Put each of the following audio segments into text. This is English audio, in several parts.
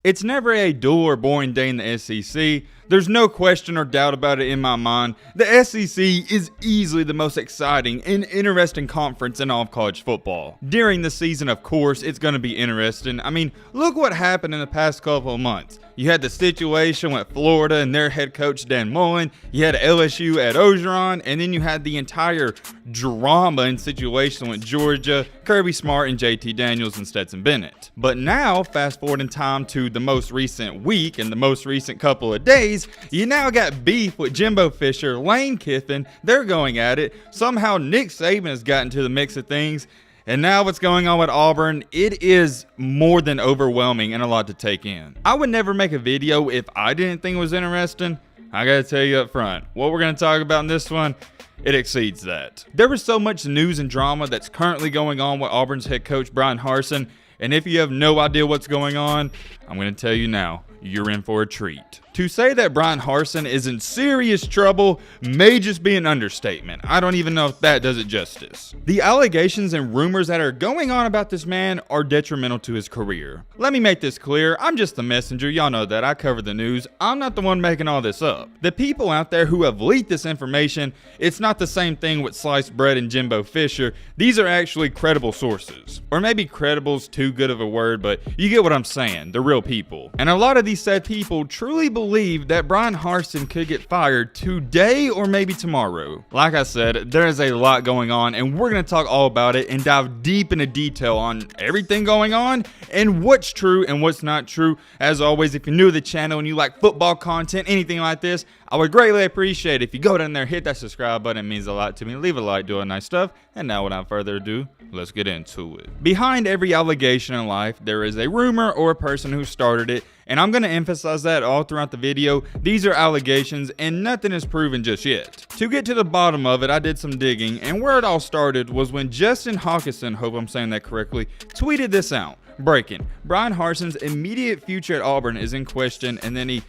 It's never a dull or boring day in the SEC. There's no question or doubt about it in my mind. The SEC is easily the most exciting and interesting conference in all of college football. During the season, of course, it's going to be interesting. I mean, look what happened in the past couple of months. You had the situation with Florida and their head coach Dan Mullen. You had LSU at Ogeron, and then you had the entire drama and situation with Georgia, Kirby Smart, and JT Daniels and Stetson Bennett. But now, fast forward in time to the most recent week and the most recent couple of days, you now got beef with Jimbo Fisher, Lane Kiffin. They're going at it. Somehow Nick Saban has gotten to the mix of things. And now what's going on with Auburn, it is more than overwhelming and a lot to take in. I would never make a video if I didn't think it was interesting. I gotta tell you up front, what we're gonna talk about in this one, it exceeds that. There is so much news and drama that's currently going on with Auburn's head coach Bryan Harsin. And if you have no idea what's going on, I'm gonna tell you now, you're in for a treat. To say that Bryan Harsin is in serious trouble may just be an understatement. I don't even know if that does it justice. The allegations and rumors that are going on about this man are detrimental to his career. Let me make this clear, I'm just the messenger, y'all know that, I cover the news, I'm not the one making all this up. The people out there who have leaked this information, it's not the same thing with Sliced Bread and Jimbo Fisher, these are actually credible sources. Or maybe credible's too good of a word, but you get what I'm saying, the real people. And a lot of these said people truly believe that Bryan Harsin could get fired today or maybe tomorrow. Like I said, there is a lot going on and we're going to talk all about it and dive deep into detail on everything going on and what's true and what's not true. As always, if you're new to the channel and you like football content, anything like this, I would greatly appreciate it if you go down there, hit that subscribe button. It means a lot to me. Leave a like, do all nice stuff. And now without further ado, let's get into it. Behind every allegation in life, there is a rumor or a person who started it. And I'm going to emphasize that all throughout the video. These are allegations and nothing is proven just yet. To get to the bottom of it, I did some digging. And where it all started was when Justin Hawkinson, hope I'm saying that correctly, tweeted this out. Breaking. Bryan Harsin's immediate future at Auburn is in question, and then he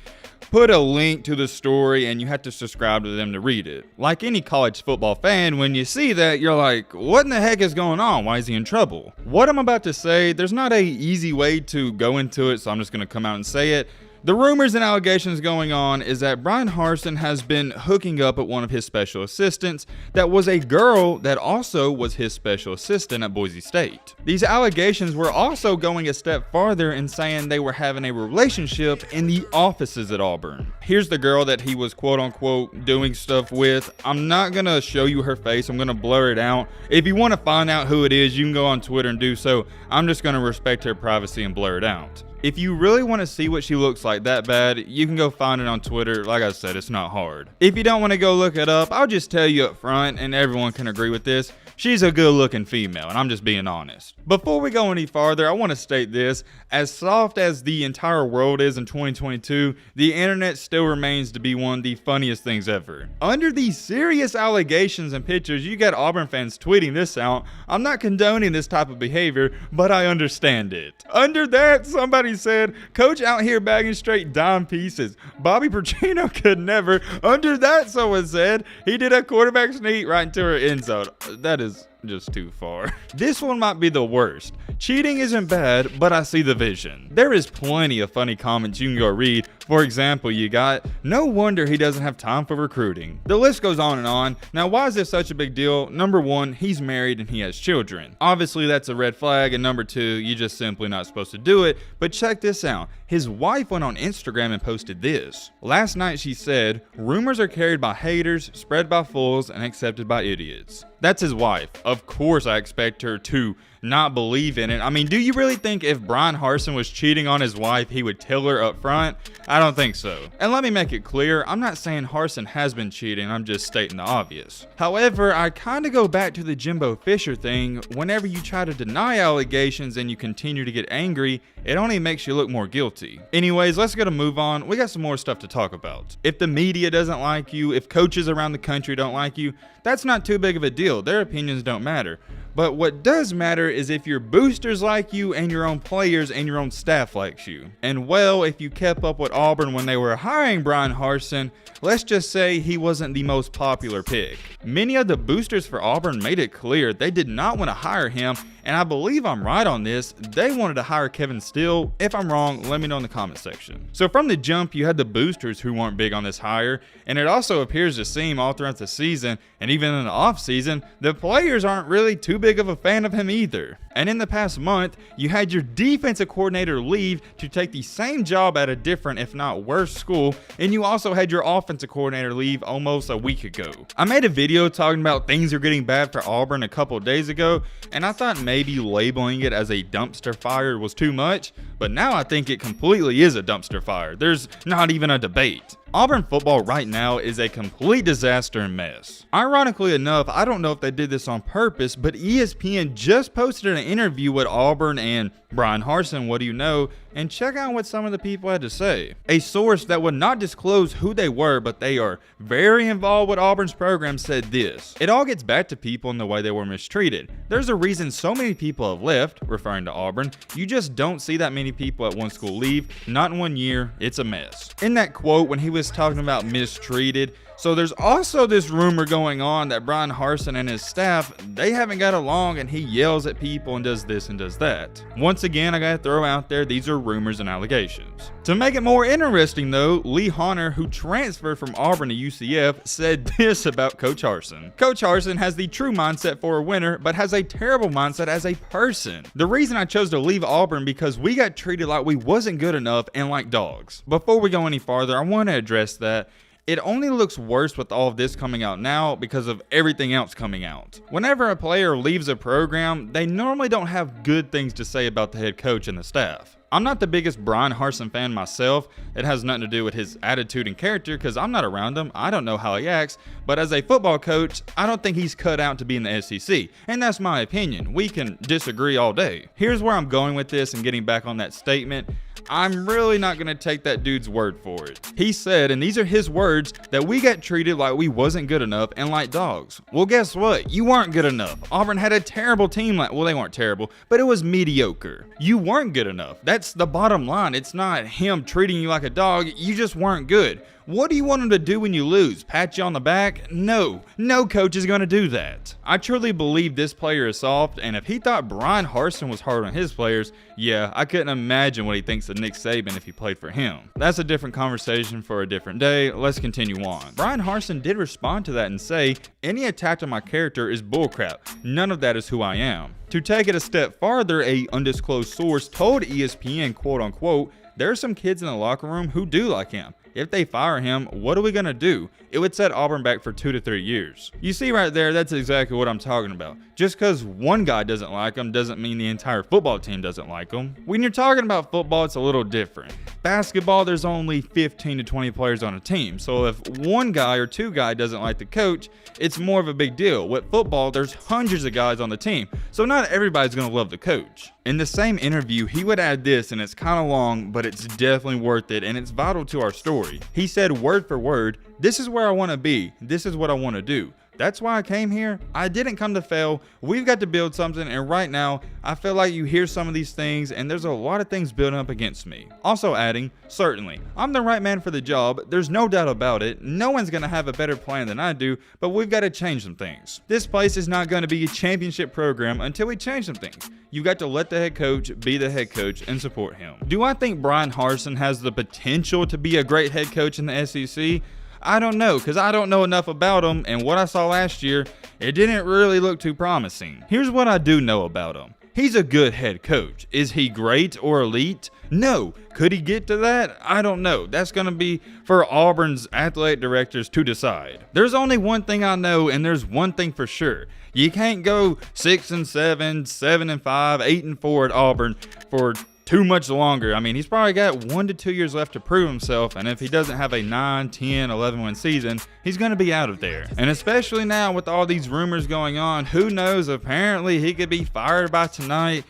put a link to the story and you have to subscribe to them to read it. Like any college football fan, when you see that, you're like, what in the heck is going on? Why is he in trouble? What I'm about to say, there's not an easy way to go into it, so I'm just going to come out and say it. The rumors and allegations going on is that Bryan Harsin has been hooking up at one of his special assistants that was a girl that also was his special assistant at Boise State. These allegations were also going a step farther in saying they were having a relationship in the offices at Auburn. Here's the girl that he was quote unquote doing stuff with. I'm not going to show you her face. I'm going to blur it out. If you want to find out who it is, you can go on Twitter and do so. I'm just going to respect her privacy and blur it out. If you really want to see what she looks like that bad, you can go find it on Twitter. Like I said, it's not hard. If you don't want to go look it up, I'll just tell you up front, and everyone can agree with this. She's a good looking female, and I'm just being honest. Before we go any farther, I want to state this. As soft as the entire world is in 2022, the internet still remains to be one of the funniest things ever. Under these serious allegations and pictures, you got Auburn fans tweeting this out. I'm not condoning this type of behavior, but I understand it. Under that, somebody said, Coach out here bagging straight dime pieces. Bobby Petrino could never. Under that, someone said, he did a quarterback sneak right into her end zone. That is just too far. This one might be the worst. Cheating isn't bad, but I see the vision. There is plenty of funny comments you can go read. For example, you got, no wonder he doesn't have time for recruiting. The list goes on and on. Now, why is this such a big deal? Number one, he's married and he has children. Obviously, that's a red flag. And number two, you're just simply not supposed to do it. But check this out. His wife went on Instagram and posted this. Last night she said, rumors are carried by haters, spread by fools, and accepted by idiots. That's his wife. Of course I expect her to not believe in it. I mean, do you really think if Bryan Harsin was cheating on his wife, he would tell her up front? I don't think so. And let me make it clear, I'm not saying Harsin has been cheating, I'm just stating the obvious. However, I kind of go back to the Jimbo Fisher thing. Whenever you try to deny allegations and you continue to get angry, it only makes you look more guilty. Anyways, let's get a move on. We got some more stuff to talk about. If the media doesn't like you, if coaches around the country don't like you, that's not too big of a deal. Their opinions don't matter. But what does matter is if your boosters like you and your own players and your own staff likes you. And well, if you kept up with Auburn when they were hiring Bryan Harsin, let's just say he wasn't the most popular pick. Many of the boosters for Auburn made it clear they did not want to hire him, and I believe I'm right on this, they wanted to hire Kevin Steele. If I'm wrong, let me know in the comment section. So from the jump, you had the boosters who weren't big on this hire, and it also appears to seem all throughout the season, and even in the offseason, the players aren't really too big of a fan of him either. And in the past month, you had your defensive coordinator leave to take the same job at a different, if not worse, school, and you also had your offensive coordinator leave almost a week ago. I made a video talking about things are getting bad for Auburn a couple days ago, and I thought maybe labeling it as a dumpster fire was too much, but now I think it completely is a dumpster fire. There's not even a debate. Auburn football right now is a complete disaster and mess. Ironically enough, I don't know if they did this on purpose, but ESPN just posted an interview with Auburn and Bryan Harsin, what do you know, and check out what some of the people had to say. A source that would not disclose who they were, but they are very involved with Auburn's program, said this: "It all gets back to people and the way they were mistreated. There's a reason so many people have left," referring to Auburn. "You just don't see that many people at one school leave, not in 1 year. It's a mess." In that quote, when he was talking about mistreated, so there's also this rumor going on that Bryan Harsin and his staff, they haven't got along, and he yells at people and does this and does that. Once again, I gotta throw out there, these are rumors and allegations. To make it more interesting though, Lee Honor, who transferred from Auburn to UCF, said this about Coach Harsin. "Coach Harsin has the true mindset for a winner, but has a terrible mindset as a person. The reason I chose to leave Auburn because we got treated like we wasn't good enough and like dogs." Before we go any farther, I want to address that. It only looks worse with all of this coming out now because of everything else coming out. Whenever a player leaves a program, they normally don't have good things to say about the head coach and the staff. I'm not the biggest Bryan Harsin fan myself. It has nothing to do with his attitude and character because I'm not around him. I don't know how he acts. But as a football coach, I don't think he's cut out to be in the SEC. And that's my opinion. We can disagree all day. Here's where I'm going with this and getting back on that statement. I'm really not going to take that dude's word for it. He said, and these are his words, that we got treated like we wasn't good enough and like dogs. Well, guess what? You weren't good enough. Auburn had a terrible team. Well, they weren't terrible, but it was mediocre. You weren't good enough. That's the bottom line. It's not him treating you like a dog. You just weren't good. What do you want him to do when you lose? Pat you on the back? No coach is going to do that. I truly believe this player is soft, and if he thought Bryan Harsin was hard on his players, yeah, I couldn't imagine what he thinks of Nick Saban if he played for him. That's a different conversation for a different day. Let's continue on. Bryan Harsin did respond to that and say, "Any attack on my character is bullcrap. None of that is who I am." To take it a step farther, a undisclosed source told ESPN, quote unquote, "There are some kids in the locker room who do like him. If they fire him, what are we going to do? It would set Auburn back for 2 to 3 years." You see right there, that's exactly what I'm talking about. Just because one guy doesn't like him doesn't mean the entire football team doesn't like him. When you're talking about football, it's a little different. Basketball, there's only 15 to 20 players on a team. So if one guy or two guys doesn't like the coach, it's more of a big deal. With football, there's hundreds of guys on the team. So not everybody's going to love the coach. In the same interview, he would add this, and it's kind of long, but it's definitely worth it, and it's vital to our story. He said word for word, "This is where I want to be. This is what I want to do. That's why I came here. I didn't come to fail. We've got to build something, and right now, I feel like you hear some of these things, and there's a lot of things building up against me." Also adding, "Certainly, I'm the right man for the job. There's no doubt about it. No one's going to have a better plan than I do, but we've got to change some things. This place is not going to be a championship program until we change some things. You got to let the head coach be the head coach and support him." Do I think Bryan Harsin has the potential to be a great head coach in the SEC? I don't know, because I don't know enough about him, and what I saw last year, it didn't really look too promising. Here's what I do know about him. He's a good head coach. Is he great or elite? No. Could he get to that? I don't know. That's going to be for Auburn's athletic directors to decide. There's only one thing I know, and there's one thing for sure. You can't go 6-7, 7-5, 8-4 at Auburn for too much longer. I mean, he's probably got 1 to 2 years left to prove himself, and if he doesn't have a 9, 10, 11 win season, he's going to be out of there. And especially now with all these rumors going on, who knows, apparently he could be fired by tonight.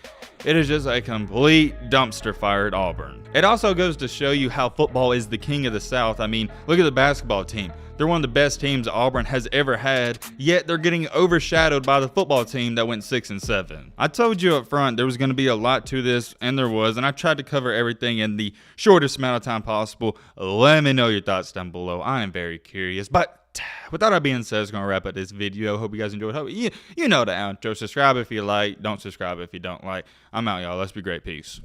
It is just a complete dumpster fire at Auburn. It also goes to show you how football is the king of the South. I mean, look at the basketball team. They're one of the best teams Auburn has ever had, yet they're getting overshadowed by the football team that went 6-7. I told you up front there was going to be a lot to this, and there was, and I tried to cover everything in the shortest amount of time possible. Let me know your thoughts down below. I am very curious, but But with that being said, it's going to wrap up this video. Hope you guys enjoyed. You know the outro. Subscribe if you like. Don't subscribe if you don't like. I'm out, y'all. Let's be great. Peace.